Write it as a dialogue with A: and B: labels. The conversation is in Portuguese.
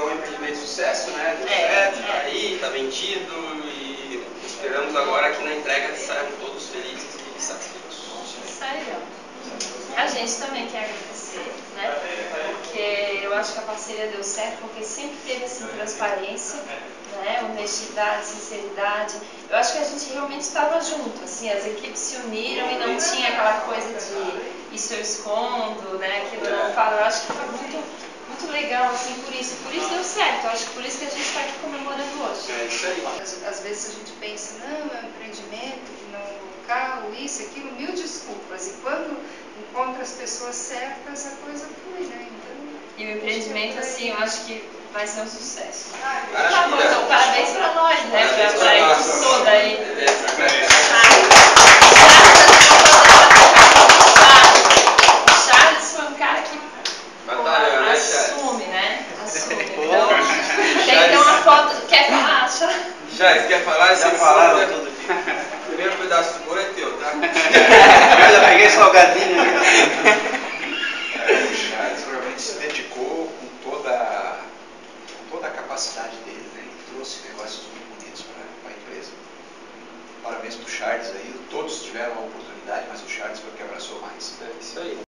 A: Um empreendimento de sucesso, né? Deu certo, tá aí, tá vendido e esperamos agora que na entrega saiam todos felizes e satisfeitos.
B: Isso aí, ó. A gente também quer agradecer, né? Porque eu acho que a parceria deu certo, porque sempre teve assim, transparência, né? Honestidade, sinceridade. Eu acho que a gente realmente estava junto, assim, as equipes se uniram e não tinha aquela coisa de isso eu escondo, né? Aquilo eu não falo. Eu acho que foi muito legal, assim, por isso deu certo. Eu acho que por isso que a gente está aqui comemorando hoje.
A: É isso aí.
C: Às vezes a gente pensa, não, é um empreendimento, não é um local, isso, aquilo, mil desculpas. E quando encontra as pessoas certas, a coisa flui, né? Então,
B: e o empreendimento, assim, eu acho que vai ser um sucesso.
A: Tá
B: bom, então parabéns pra nós, né?
A: Parabéns
B: Pra
A: pra
B: equipe
A: nós.
B: toda aí. O Charles foi um cara que
A: Batalhou, né,
B: assume, né? Assume. Então, tem que ter uma foto. Quer falar, Charles?
A: Charles, quer falar?
D: Já falaram tudo aqui.
A: O primeiro pedaço do bolo é teu, tá?
D: Eu já peguei salgadinho.
E: O Charles realmente se dedicou com toda a capacidade dele, né? Ele trouxe negócios muito bonitos para a empresa. Parabéns para o Charles aí, todos tiveram a oportunidade, mas o Charles foi o que abraçou mais.
A: É isso aí.